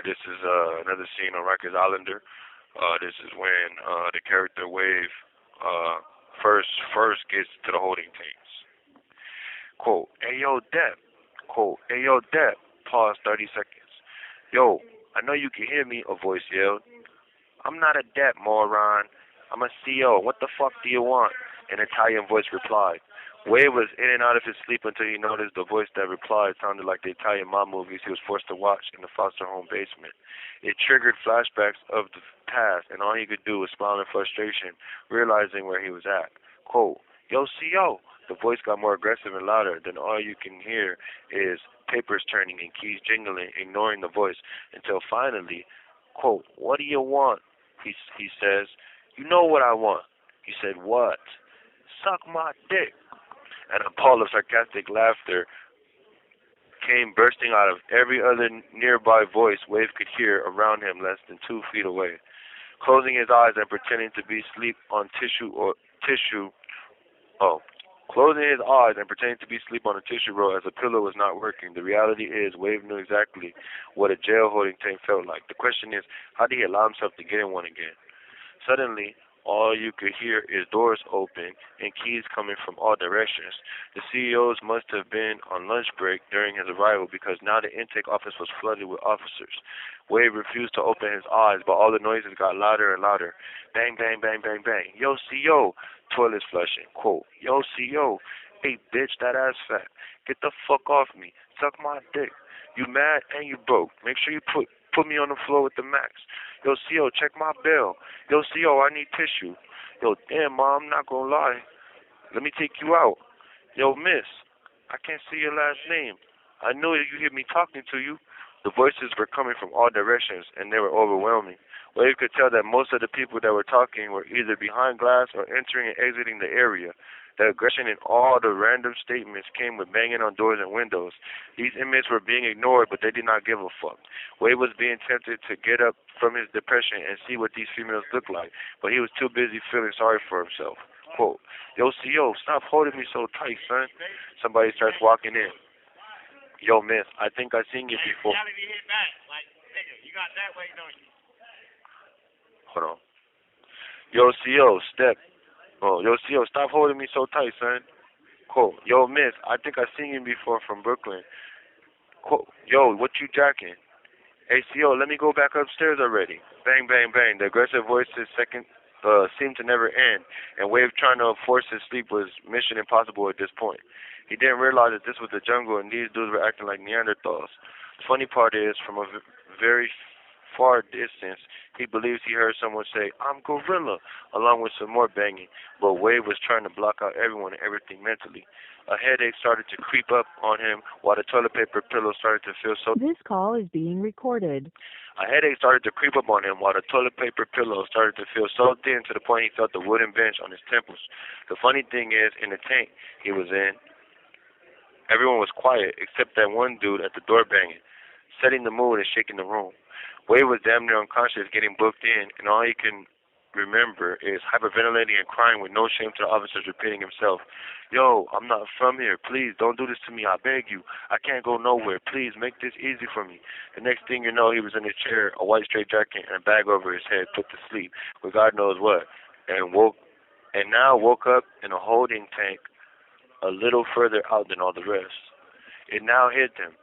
This is another scene on Rikers Islander. This is when the character Wave uh, first gets to the holding tanks. Quote, "Hey yo, Dep." Quote, "Hey yo, Dep." Pause 30 seconds. "Yo, I know you can hear me," a voice yelled. "I'm not a Dep, moron. I'm a CO. What the fuck do you want?" An Italian voice replied. Wade was in and out of his sleep until he noticed the voice that replied sounded like the Italian mob movies he was forced to watch in the foster home basement. It triggered flashbacks of the past, and all he could do was smile in frustration, realizing where he was at. Quote, "Yo, CO." The voice got more aggressive and louder. Then all you can hear is papers turning and keys jingling, ignoring the voice, until finally, quote, "What do you want?" He says. "You know what I want." He said, "What?" "Suck my dick." And a pall of sarcastic laughter came bursting out of every other nearby voice Wave could hear around him less than 2 feet away. Closing his eyes and pretending to be asleep on tissue, oh, closing his eyes and pretending to be asleep on a tissue roll as a pillow was not working. The reality is Wave knew exactly what a jail holding tank felt like. The question is, how did he allow himself to get in one again? Suddenly, all you could hear is doors open and keys coming from all directions. The CEOs must have been on lunch break during his arrival because now the intake office was flooded with officers. Wade refused to open his eyes, but all the noises got louder and louder. Bang, bang, bang, bang, bang. "Yo, CEO." Toilets flushing. Quote, "Yo, CEO. Hey, bitch, that ass fat. Get the fuck off me. Suck my dick. You mad and you broke. Make sure you put me on the floor with the max. Yo, CO, check my bill. Yo, CO, I need tissue. Yo, damn, Mom, I'm not gonna lie. Let me take you out. Yo, miss, I can't see your last name. I know you hear me talking to you." The voices were coming from all directions, and they were overwhelming. Wave could tell that most of the people that were talking were either behind glass or entering and exiting the area. The aggression in all the random statements came with banging on doors and windows. These inmates were being ignored, but they did not give a fuck. Wade was being tempted to get up from his depression and see what these females looked like, but he was too busy feeling sorry for himself. Quote, "Yo, CO, stop holding me so tight, son." Somebody starts walking in. "Yo, miss, I think I seen you before." Hold on. "Yo, CO, step. Oh, yo, CO, stop holding me so tight, son." Quote, "Yo, miss, I think I seen you before from Brooklyn." Quote, "Yo, what you jacking?" "Hey, CO, let me go back upstairs already." Bang, bang, bang. The aggressive voices seemed to never end, and Wave trying to force his sleep was mission impossible at this point. He didn't realize that this was the jungle and these dudes were acting like Neanderthals. The funny part is, from a very far distance, he believes he heard someone say, "I'm Gorilla," along with some more banging, but Wave was trying to block out everyone and everything mentally. A headache started to creep up on him while the toilet paper pillow started to feel so This call is being recorded. A headache started to creep up on him while the toilet paper pillow started to feel so thin to the point he felt the wooden bench on his temples. The funny thing is, in the tank he was in, everyone was quiet except that one dude at the door banging, setting the mood and shaking the room. Wade was damn near unconscious getting booked in, and all he can remember is hyperventilating and crying with no shame to the officers, repeating himself, "Yo, I'm not from here. Please don't do this to me. I beg you. I can't go nowhere. Please make this easy for me." The next thing you know, he was in his chair, a white straitjacket and a bag over his head, put to sleep with God knows what, and now woke up in a holding tank a little further out than all the rest. It now hit them.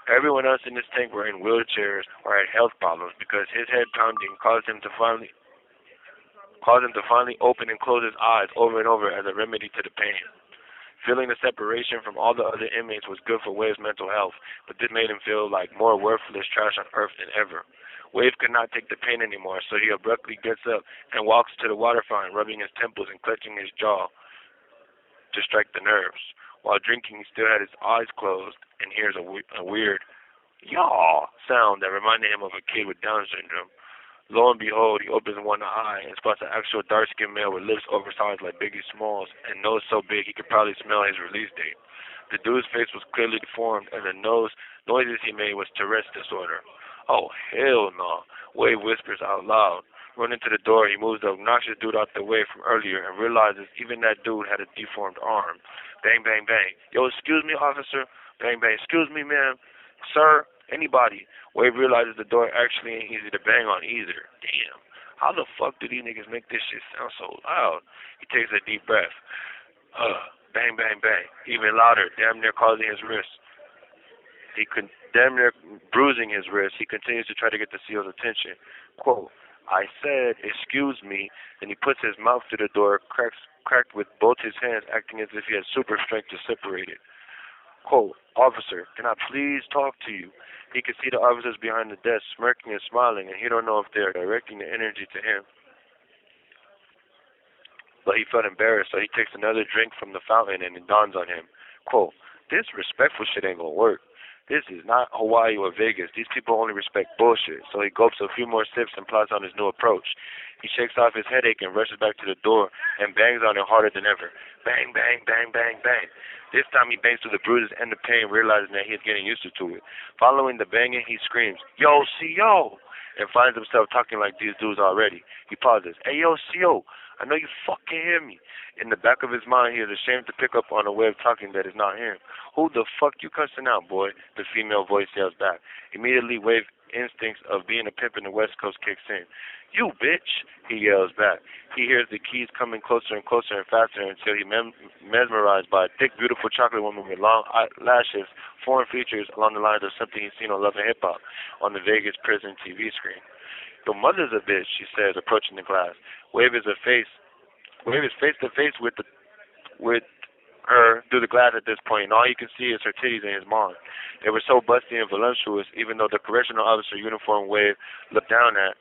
Everyone else in this tank were in wheelchairs or had health problems because his head pounding caused him to finally open and close his eyes over and over as a remedy to the pain. Feeling the separation from all the other inmates was good for Wave's mental health, but this made him feel like more worthless trash on earth than ever. Wave could not take the pain anymore, so he abruptly gets up and walks to the water fountain, rubbing his temples and clutching his jaw to strike the nerves. While drinking, he still had his eyes closed and hears a weird yaw sound that reminded him of a kid with Down syndrome. Lo and behold, he opens one eye and spots an actual dark-skinned male with lips oversized like Biggie Smalls and nose so big he could probably smell his release date. The dude's face was clearly deformed, and the noises he made was Tourette's disorder. "Oh, hell no," Wade whispers out loud. Running to the door, he moves the obnoxious dude out the way from earlier and realizes even that dude had a deformed arm. Bang, bang, bang. "Yo, excuse me, officer." Bang, bang. "Excuse me, ma'am." "Sir." anybody. Wave realizes the door actually ain't easy to bang on either. Damn. How the fuck do these niggas make this shit sound so loud? He takes a deep breath. Bang, bang, bang. Even louder, damn near causing his wrist. Damn near bruising his wrist. He continues to try to get the CO's attention. Quote, I said, excuse me. Then he puts his mouth to the door, cracked with both his hands, acting as if he had super strength to separate it. Quote, officer, can I please talk to you? He can see the officers behind the desk smirking and smiling, and he don't know if they are directing the energy to him. But he felt embarrassed, so he takes another drink from the fountain, and it dawns on him. Quote, this respectful shit ain't gonna work. This is not Hawaii or Vegas. These people only respect bullshit. So he gulps a few more sips and plots on his new approach. He shakes off his headache and rushes back to the door and bangs on it harder than ever. Bang, bang, bang, bang, bang. This time he bangs through the bruises and the pain, realizing that he is getting used to it. Following the banging, he screams, yo, CO! And finds himself talking like these dudes already. He pauses. Hey, yo, CO, I know you fucking hear me. In the back of his mind, he is ashamed to pick up on a way of talking that is not him. Who the fuck you cussing out, boy? The female voice yells back. Immediately, Wave instincts of being a pimp in the West Coast kicks in. You bitch, he yells back. He hears the keys coming closer and closer and faster until he mesmerized by a thick, beautiful chocolate woman with long lashes, foreign features along the lines of something he's seen on Love and Hip Hop on the Vegas prison TV screen. Your mother's a bitch, she says, approaching the glass. Wave is face to face with her through the glass at this point, and all you can see is her titties and his mom. They were so busty and voluptuous, even though the correctional officer uniform Wave looked down at.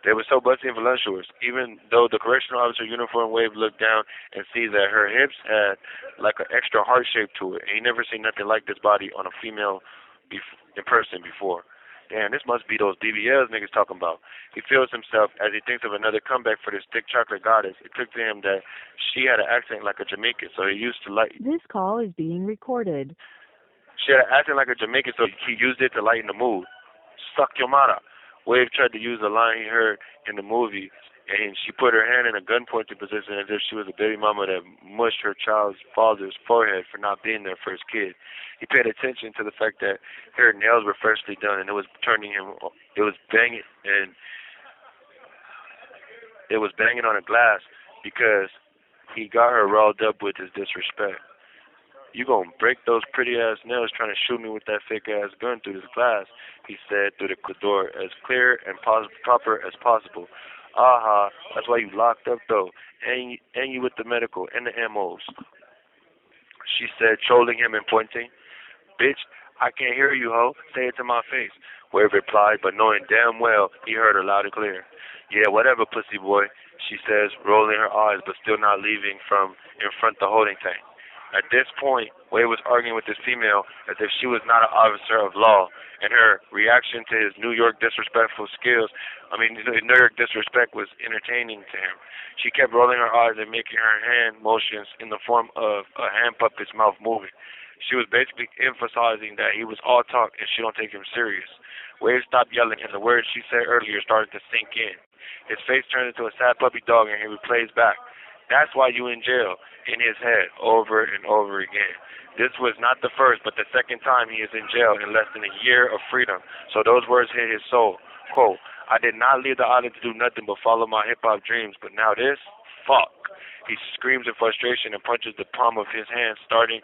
They were so busty and voluptuous, even though the correctional officer uniform Wave looked down and see that her hips had like an extra heart shape to it, and he never seen nothing like this body on a female in person before. Damn, this must be those BBLs niggas talking about. He feels himself as he thinks of another comeback for this thick chocolate goddess. It clicked to him that she had an accent like a Jamaican, so he used to like. This call is being recorded. She had an accent like a Jamaican, so he used it to lighten the mood. Suck your mother. Wave tried to use a line he heard in the movie, and she put her hand in a gun-pointing position as if she was a baby mama that mushed her child's father's forehead for not being their first kid. He paid attention to the fact that her nails were freshly done, and it was banging on a glass because he got her riled up with his disrespect. You gonna break those pretty ass nails trying to shoot me with that fake ass gun through this glass, he said through the door as clear and proper as possible. Aha, that's why you locked up though, and you with the medical and the MOs, she said, trolling him and pointing. Bitch, I can't hear you, ho. Say it to my face. Wave replied, but knowing damn well he heard her loud and clear. Yeah, whatever, pussy boy, she says, rolling her eyes but still not leaving from in front the holding tank. At this point, Wade was arguing with this female as if she was not an officer of law, and her reaction to his New York disrespect was entertaining to him. She kept rolling her eyes and making her hand motions in the form of a hand puppet's mouth moving. She was basically emphasizing that he was all talk and she don't take him serious. Wade stopped yelling, and the words she said earlier started to sink in. His face turned into a sad puppy dog, and he replays back, "That's why you in jail," in his head, over and over again. This was not the first, but the second time he is in jail in less than a year of freedom. So those words hit his soul. Quote, I did not leave the island to do nothing but follow my hip-hop dreams, but now this? Fuck. He screams in frustration and punches the palm of his hand, startling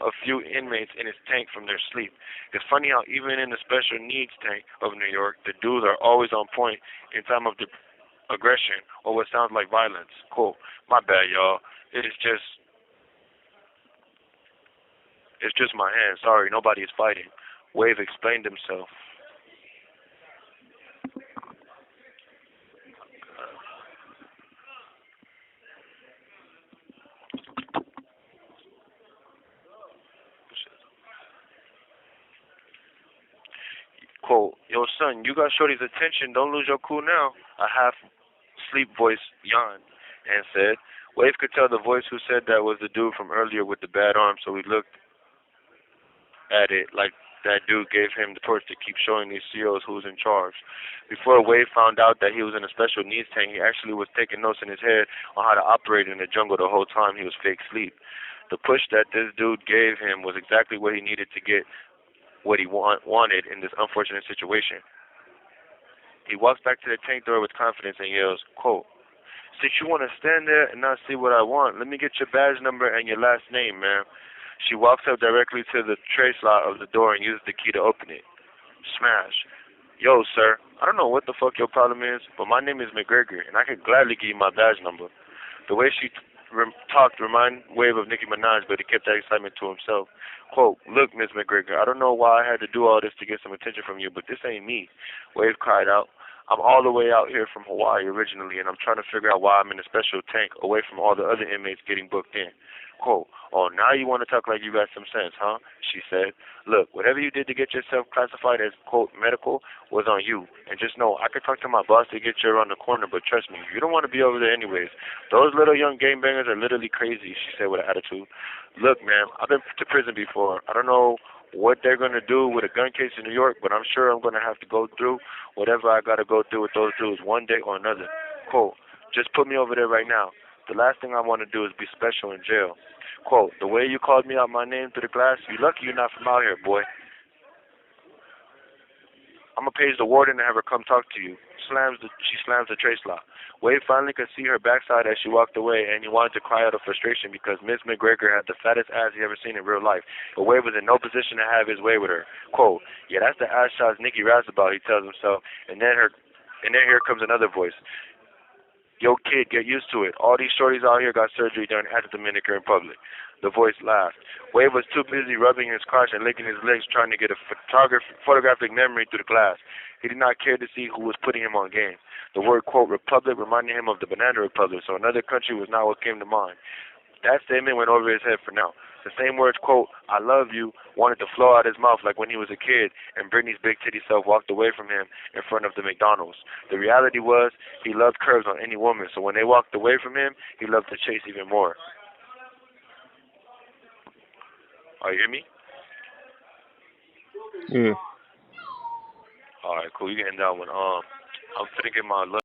a few inmates in his tank from their sleep. It's funny how even in the special needs tank of New York, the dudes are always on point in time of aggression or what sounds like violence. Cool. My bad, y'all. It's just my hand. Sorry, nobody is fighting. Wave explained himself. Quote, yo son, you got Shorty's attention. Don't lose your cool now. A half-sleep voice yawned and said. Wave could tell the voice who said that was the dude from earlier with the bad arm, so he looked at it like that dude gave him the torch to keep showing these COs who's in charge. Before Wave found out that he was in a special needs tank, he actually was taking notes in his head on how to operate in the jungle the whole time he was fake asleep. The push that this dude gave him was exactly what he needed to get what he wanted in this unfortunate situation. He walks back to the tank door with confidence and yells, quote, "Since you want to stand there and not see what I want, let me get your badge number and your last name, ma'am." She walks up directly to the tray slot of the door and uses the key to open it. Smash. "Yo, sir, I don't know what the fuck your problem is, but my name is McGregor, and I could gladly give you my badge number." The way she talked reminded Wave of Nicki Minaj, but he kept that excitement to himself. Quote, "Look, Miss McGregor, I don't know why I had to do all this to get some attention from you, but this ain't me." Wave cried out. "I'm all the way out here from Hawaii originally, and I'm trying to figure out why I'm in a special tank away from all the other inmates getting booked in." Quote, "Oh, now you want to talk like you got some sense, huh?" she said. "Look, whatever you did to get yourself classified as, quote, medical was on you. And just know, I could talk to my boss to get you around the corner, but trust me, you don't want to be over there anyways. Those little young gangbangers are literally crazy," she said with an attitude. "Look, man, I've been to prison before. I don't know what they're going to do with a gun case in New York, but I'm sure I'm going to have to go through whatever I got to go through with those dudes one day or another. Quote, just put me over there right now. The last thing I want to do is be special in jail. Quote, the way you called me out my name through the glass, you lucky you're not from out here, boy. I'm gonna page the warden and have her come talk to you." She slams the tray slot. Wade finally could see her backside as she walked away, and he wanted to cry out of frustration because Miss McGregor had the fattest ass he ever seen in real life. But Wade was in no position to have his way with her. Quote, "Yeah, that's the ass shots Nikki raps about," he tells himself, and then here comes another voice. "Yo, kid, get used to it. All these shorties out here got surgery done at the Dominican Republic." The voice laughed. Wade was too busy rubbing his crotch and licking his legs trying to get a photographic memory through the glass. He did not care to see who was putting him on game. The word, quote, republic reminded him of the Banana Republic, so another country was not what came to mind. That statement went over his head for now. The same words, quote, "I love you," wanted to flow out his mouth like when he was a kid and Brittany's big titty self walked away from him in front of the McDonald's. The reality was he loved curves on any woman, so when they walked away from him, he loved the chase even more. Oh, you hear me? Yeah. Alright, cool. You can end that one. I'm finna get my lunch.